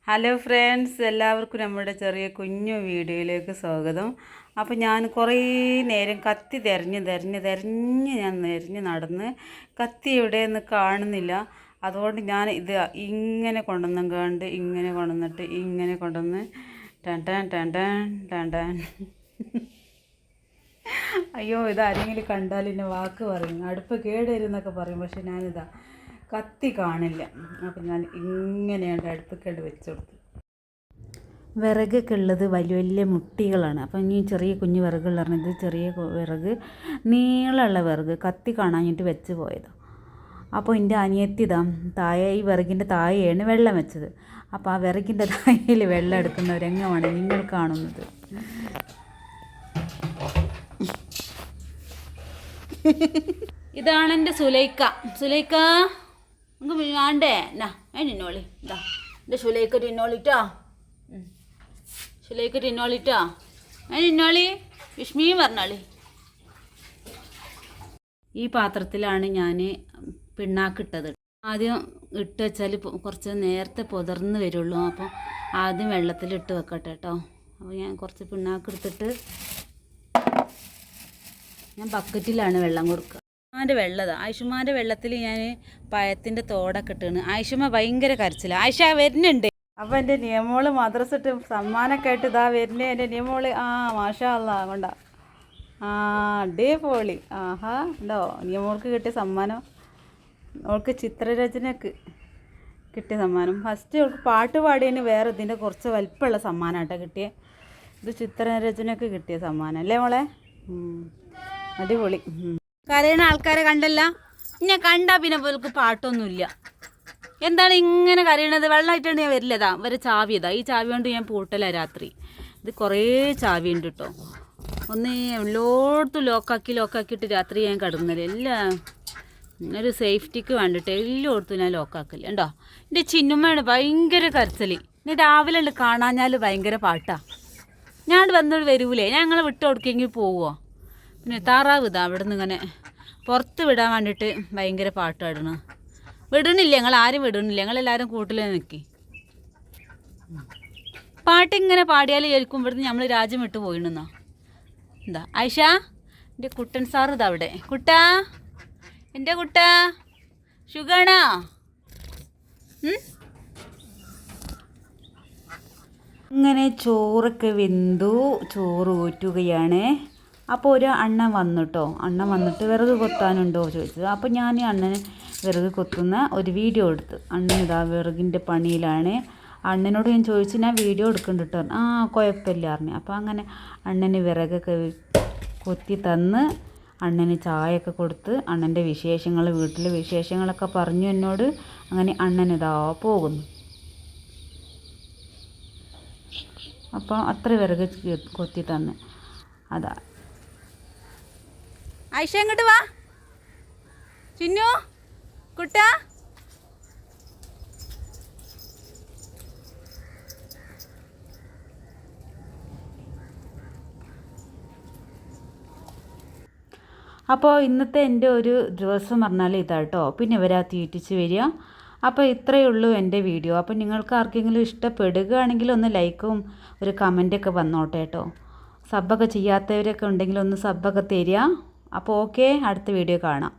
Hello friends, എല്ലാവർക്കും നമ്മുടെ ചെറിയ കുഞ്ഞു വീഡിയോയിലേക്ക് സ്വാഗതം. അപ്പോൾ ഞാൻ കുറേ നേരം കത്തി തിരഞ്ഞ് നടന്ന് കത്തി എവിടെയെന്ന് കാണുന്നില്ല. അതുകൊണ്ട് ഞാൻ ഇത് ഇങ്ങനെ കൊണ്ടുവന്നിട്ട് ഇങ്ങനെ കൊണ്ടുവന്ന് ടൻ. അയ്യോ, ഇതാരെങ്കിലും കണ്ടാൽ എന്നെ വാക്ക് പറയും, അടുപ്പ് കേടുവരുന്നൊക്കെ പറയും. പക്ഷെ ഞാനിതാ കത്തി കാണില്ല. അപ്പം ഞാൻ ഇങ്ങനെയാണ് അടുപ്പിക്കണ്ട് വെച്ച് കൊടുത്തു. വിറകൊക്കെ ഉള്ളത് വലിയ വലിയ മുട്ടികളാണ്. അപ്പം ഈ ചെറിയ കുഞ്ഞു വിറകുകൾ പറഞ്ഞത് ചെറിയ വിറക്, നീളമുള്ള വിറക് കത്തി കാണാഞ്ഞിട്ട് വെച്ച് പോയതാണ്. അപ്പോൾ എൻ്റെ അനിയത്തി താഴെ ഈ വിറകിൻ്റെ താഴെയാണ് വെള്ളം വെച്ചത്. അപ്പോൾ ആ വിറകിൻ്റെ താഴയിൽ വെള്ളം എടുക്കുന്ന ഒരു രംഗമാണ് നിങ്ങൾ കാണുന്നത്. ഇതാണ് എൻ്റെ സുലൈക്ക നമുക്ക് വേണ്ടേ എന്നാ നിന്നോളി. ഇതാ എൻ്റെ സുലൈക്ക തിന്നോളിട്ടോ, നിന്നോളി വിഷ്മി പറഞ്ഞോളി. ഈ പാത്രത്തിലാണ് ഞാൻ പിണ്ണാക്കിട്ടത്. ആദ്യം ഇട്ട് വെച്ചാൽ കുറച്ച് നേരത്തെ പുതർന്ന് വരുള്ളൂ. അപ്പോൾ ആദ്യം വെള്ളത്തിലിട്ട് വെക്കട്ടെ കേട്ടോ. അപ്പോൾ ഞാൻ കുറച്ച് പിണ്ണാക്കെടുത്തിട്ട് ഞാൻ ബക്കറ്റിലാണ് വെള്ളം കൊടുക്കുക. ആയിഷുമാൻ്റെ വെള്ളത്തിൽ ഞാൻ പഴത്തിൻ്റെ തോടൊക്കെ ഇട്ടാണ്. ആയിഷമ്മ ഭയങ്കര കരച്ചില്ല. ആയിഷ വരുന്നുണ്ട്. അപ്പോൾ എൻ്റെ നിയമോള് മദ്രസ ഇട്ട് സമ്മാനമൊക്കെ ആയിട്ട് ഇതാ വരുന്നേ എൻ്റെ നിയമോള്. മാഷാ അല്ലാ കൊണ്ടാ. അടിപൊളി. ആഹാ ഉണ്ടോ നിയമോൾക്ക് കിട്ടിയ സമ്മാനം. അവൾക്ക് ചിത്രരചനക്ക് കിട്ടിയ സമ്മാനം. ഫസ്റ്റ് അവൾക്ക് പാട്ട് പാടിയതിന് വേറെ ഇതിൻ്റെ കുറച്ച് വലിപ്പമുള്ള സമ്മാനമായിട്ടാണ് കിട്ടിയത്. ഇത് ചിത്രരചനക്ക് കിട്ടിയ സമ്മാനം അല്ലേ മോളെ? അടിപൊളി. കരയുന്ന ആൾക്കാരെ കണ്ടല്ല, ഞാൻ കണ്ടാൽ പിന്നെ ഇവർക്ക് പാട്ടൊന്നുമില്ല. എന്താണ് ഇങ്ങനെ കരയണത്? വെള്ളമായിട്ടാണ് ഞാൻ വരില്ലതാ. ഇവരെ ചാവിയതാ. ഈ ചാവി കൊണ്ട് ഞാൻ പൂട്ടല രാത്രി. ഇത് കുറേ ചാവി ഉണ്ട് കേട്ടോ. ഒന്ന് എല്ലായിടത്തും ലോക്കാക്കിയിട്ട് രാത്രി ഞാൻ കിടന്നത്. എല്ലാം ഒരു സേഫ്റ്റിക്ക് വേണ്ടിയിട്ട് എല്ലായിടത്തും ഞാൻ ലോക്കാക്കല് ഉണ്ടോ. എൻ്റെ ചിന്നുമ്മയാണ് ഭയങ്കര കരച്ചല്. ഞാൻ രാവിലെ ഉണ്ട് കാണാഞ്ഞാൽ ഭയങ്കര പാട്ടാണ്. ഞാൻ വന്നോട് വരൂലേ, ഞങ്ങളെ വിട്ട് കൊടുക്കെങ്കിൽ പോവുമോ. പിന്നെ താറാവ് ഇതാ അവിടെ നിന്ന് ഇങ്ങനെ പുറത്ത് വിടാൻ വേണ്ടിയിട്ട് ഭയങ്കര പാട്ടാടണം. വിടണില്ല, ഞങ്ങളാരും വിടണില്ല. ഞങ്ങളെല്ലാവരും കൂട്ടിൽ നിൽക്കി പാട്ടിങ്ങനെ പാടിയാൽ കേൾക്കും. ഇവിടുന്ന് നമ്മൾ രാജ്യം വിട്ട് പോയിണെന്നോ. എന്താ ആയിഷ, എൻ്റെ കുട്ടൻ സാറ് ഇതാ അവിടെ. എൻ്റെ കുട്ടാ സുഖാണോ? അങ്ങനെ ചോറൊക്കെ വെന്തു. ചോറ് ഊറ്റുകയാണ്. അപ്പോൾ ഒരു അണ്ണൻ വന്നിട്ട് വിറക് കൊത്താനുണ്ടോ ചോദിച്ചത്. അപ്പോൾ ഞാൻ അണ്ണന് വിറക് കൊത്തുന്ന ഒരു വീഡിയോ എടുത്ത്. അണ്ണൻ ഇതാ വിറകിൻ്റെ പണിയിലാണ്. അണ്ണനോട് ഞാൻ ചോദിച്ചു, ഞാൻ വീഡിയോ എടുക്കുന്നുണ്ട് കേട്ടോ. കുഴപ്പമില്ല പറഞ്ഞു. അപ്പോൾ അങ്ങനെ അണ്ണന് വിറകൊക്കെ കൊത്തി തന്ന് അണ്ണന് ചായയൊക്കെ കൊടുത്ത് അണ്ണൻ്റെ വിശേഷങ്ങൾ, വീട്ടിലെ വിശേഷങ്ങളൊക്കെ പറഞ്ഞു എന്നോട്. അങ്ങനെ അണ്ണനിതാ പോകുന്നു. അപ്പോൾ അത്ര വിറക് കൊത്തി തന്ന്. അതാ ആയിഷ ഇങ്ങോട്ട് വാ. ചിന്നു കുട്ടാ, അപ്പോൾ ഇന്നത്തെ എൻ്റെ ഒരു ദിവസം പറഞ്ഞാൽ ഇതാട്ടോ. പിന്നെ ഇവരാ തീറ്റിച്ച് വരിക. അപ്പോൾ ഇത്രയേ ഉള്ളൂ എൻ്റെ വീഡിയോ. അപ്പോൾ നിങ്ങൾക്ക് ആർക്കെങ്കിലും ഇഷ്ടപ്പെടുകയാണെങ്കിൽ ഒന്ന് ലൈക്കും ഒരു കമൻറ്റൊക്കെ വന്നോട്ടെ കേട്ടോ. സബ്ബൊക്കെ ചെയ്യാത്തവരൊക്കെ ഉണ്ടെങ്കിൽ ഒന്ന് സബ്ബൊക്കെ തരിക. അപ്പോൾ ഓക്കെ, അടുത്ത വീഡിയോ കാണാം.